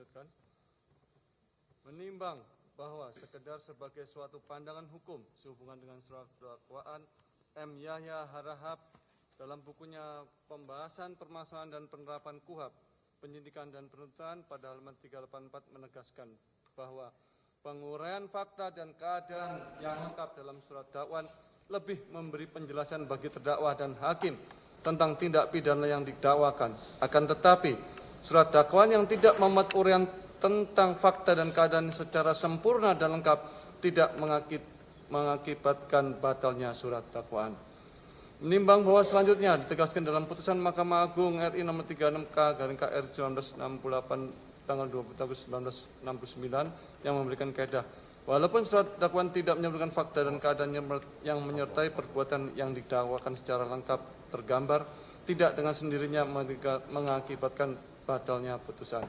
lanjutkan. Menimbang bahwa sekedar sebagai suatu pandangan hukum sehubungan dengan surat dakwaan M. Yahya Harahap dalam bukunya Pembahasan Permasalahan dan Penerapan KUHP, Penyidikan dan Penuntutan pada halaman 384 menegaskan bahwa penguraian fakta dan keadaan yang lengkap dalam surat dakwaan lebih memberi penjelasan bagi terdakwa dan hakim tentang tindak pidana yang didakwakan. Akan tetapi, surat dakwaan yang tidak memuat uraian tentang fakta dan keadaan secara sempurna dan lengkap tidak mengakibatkan batalnya surat dakwaan. Menimbang bahwa selanjutnya ditegaskan dalam putusan Mahkamah Agung RI nomor 36K/KR 1968 tanggal 20 Agustus 1969 yang memberikan kaedah, walaupun surat dakwaan tidak menyebutkan fakta dan keadaan yang menyertai perbuatan yang didakwakan secara lengkap tergambar, tidak dengan sendirinya mengakibatkan batalnya putusan.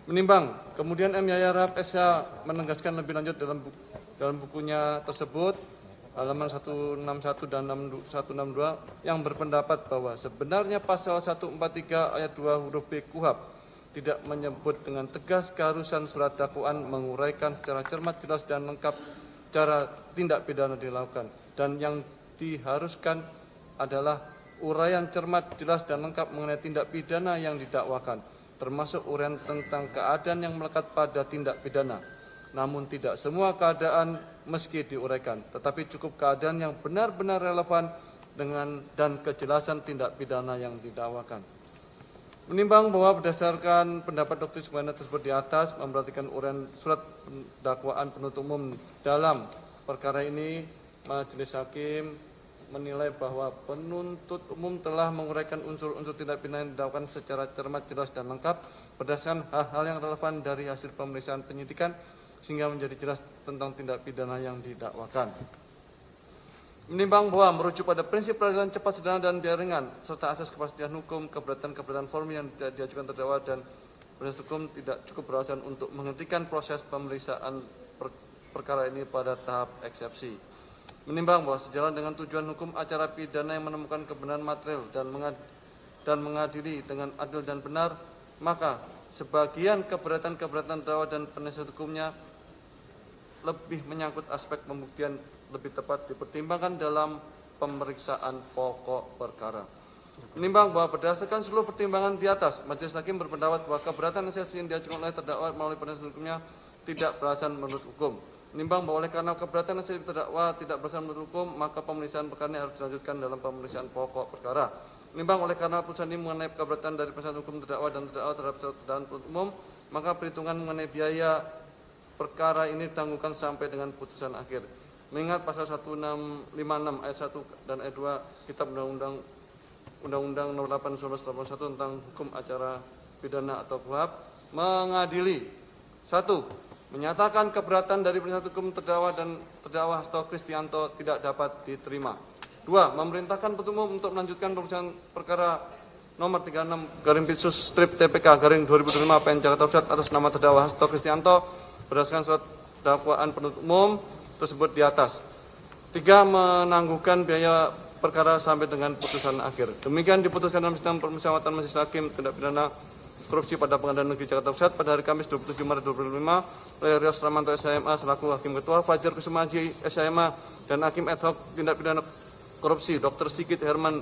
Menimbang, kemudian M. Yahya Harahap SH menegaskan lebih lanjut dalam bukunya tersebut, halaman 161 dan 162, yang berpendapat bahwa sebenarnya pasal 143 ayat 2 huruf B KUHP tidak menyebut dengan tegas keharusan surat dakwaan menguraikan secara cermat, jelas, dan lengkap cara tindak pidana dilakukan. Dan yang diharuskan adalah uraian cermat, jelas, dan lengkap mengenai tindak pidana yang didakwakan, termasuk uraian tentang keadaan yang melekat pada tindak pidana. Namun tidak semua keadaan meski diuraikan, tetapi cukup keadaan yang benar-benar relevan dengan dan kejelasan tindak pidana yang didakwakan. Menimbang bahwa berdasarkan pendapat Dr. Sugana tersebut di atas memperhatikan uraian surat dakwaan penuntut umum dalam perkara ini, majelis hakim menilai bahwa penuntut umum telah menguraikan unsur-unsur tindak pidana yang didakwakan secara cermat, jelas, dan lengkap berdasarkan hal-hal yang relevan dari hasil pemeriksaan penyidikan sehingga menjadi jelas tentang tindak pidana yang didakwakan. Menimbang bahwa merujuk pada prinsip peradilan cepat, sederhana, dan biaya ringan serta asas kepastian hukum, keberatan formil yang tidak diajukan terdakwa dan penasihat hukum tidak cukup beralasan untuk menghentikan proses pemeriksaan perkara ini pada tahap eksepsi. Menimbang bahwa sejalan dengan tujuan hukum acara pidana yang menemukan kebenaran material dan mengadili dengan adil dan benar, maka sebagian keberatan terdakwa dan penasihat hukumnya lebih menyangkut aspek pembuktian lebih tepat dipertimbangkan dalam pemeriksaan pokok perkara. Menimbang bahwa berdasarkan seluruh pertimbangan di atas, majelis hakim berpendapat bahwa keberatan eksepsi yang diajukan oleh terdakwa melalui penasihat hukumnya tidak beralasan menurut hukum. Menimbang bahwa oleh karena keberatan eksepsi terdakwa tidak beralasan menurut hukum, maka pemeriksaan perkara ini harus dilanjutkan dalam pemeriksaan pokok perkara. Menimbang oleh karena putusan ini mengenai keberatan dari penasihat hukum terdakwa dan terdakwa terhadap terdakwa penuntut umum, maka perhitungan mengenai biaya perkara ini ditangguhkan sampai dengan putusan akhir. Mengingat pasal 1656 ayat 1 dan ayat 2 Kitab Undang-Undang Nomor 8 1981 tentang hukum acara pidana atau KUHP mengadili: 1. Menyatakan keberatan dari penasihat hukum terdakwa dan terdakwa Hasto Kristianto tidak dapat diterima. 2. Memerintahkan penuntut umum untuk melanjutkan pemeriksaan perkara nomor 36/PIP/TPK/2025 PN Jakarta Pusat atas nama terdakwa Hasto Kristianto berdasarkan surat dakwaan penuntut umum tersebut di atas. 3. Menangguhkan biaya perkara sampai dengan putusan akhir. Demikian diputuskan dalam sidang permusyawaratan majelis hakim tindak pidana korupsi pada Pengadilan Negeri Jakarta Pusat pada hari Kamis 27 Maret 2025 oleh Rios Ramanto SHMA selaku Hakim Ketua, Fajar Kusuma Haji SHMA dan Hakim Ad hoc tindak pidana korupsi Dr. Sigit Herman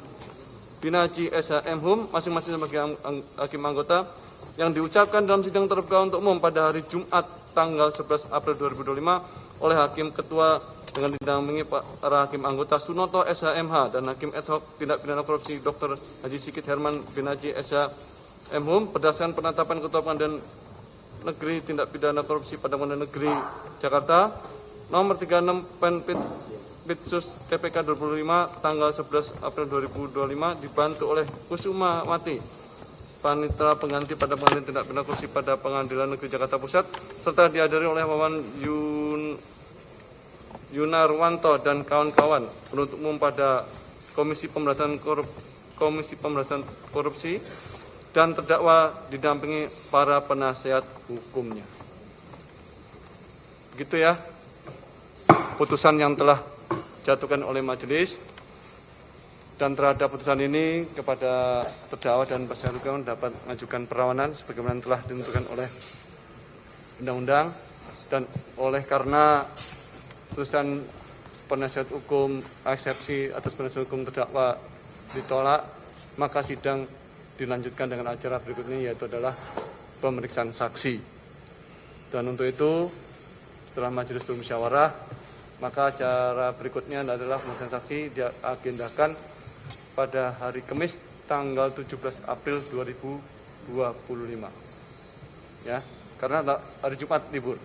Binaji SHM masing-masing sebagai hakim anggota, yang diucapkan dalam sidang terbuka untuk umum pada hari Jumat tanggal 11 April 2025 oleh Hakim Ketua dengan didampingi para hakim anggota Sunoto SHMH dan Hakim Ad hoc tindak pidana korupsi Dr. Haji Sigit Herman Binaji SHM berdasarkan penetapan Ketua Pengadilan Negeri tindak pidana korupsi pada Pengadilan Negeri Jakarta nomor 36 Pitsus TPK 25 tanggal 11 April 2025 dibantu oleh Kusuma Wati, panitera pengganti pada Pengadilan Tindak Pidana Korupsi pada Pengadilan Negeri Jakarta Pusat, serta dihadiri oleh Wawan Yunarwanto dan kawan-kawan penuntut umum pada Komisi Pemberantasan Korupsi dan terdakwa didampingi para penasihat hukumnya. Begitu ya putusan yang telah jatuhkan oleh majelis, dan terhadap putusan ini kepada terdakwa dan penasihat hukum dapat mengajukan perlawanan sebagaimana telah ditentukan oleh undang-undang, dan oleh karena putusan penasihat hukum eksepsi atas penasihat hukum terdakwa ditolak, maka sidang dilanjutkan dengan acara berikutnya, yaitu adalah pemeriksaan saksi. Dan untuk itu, setelah majelis bermusyawarah, maka acara berikutnya adalah pemeriksaan saksi diagendakan pada hari Kamis tanggal 17 April 2025. Ya, karena hari Jumat libur.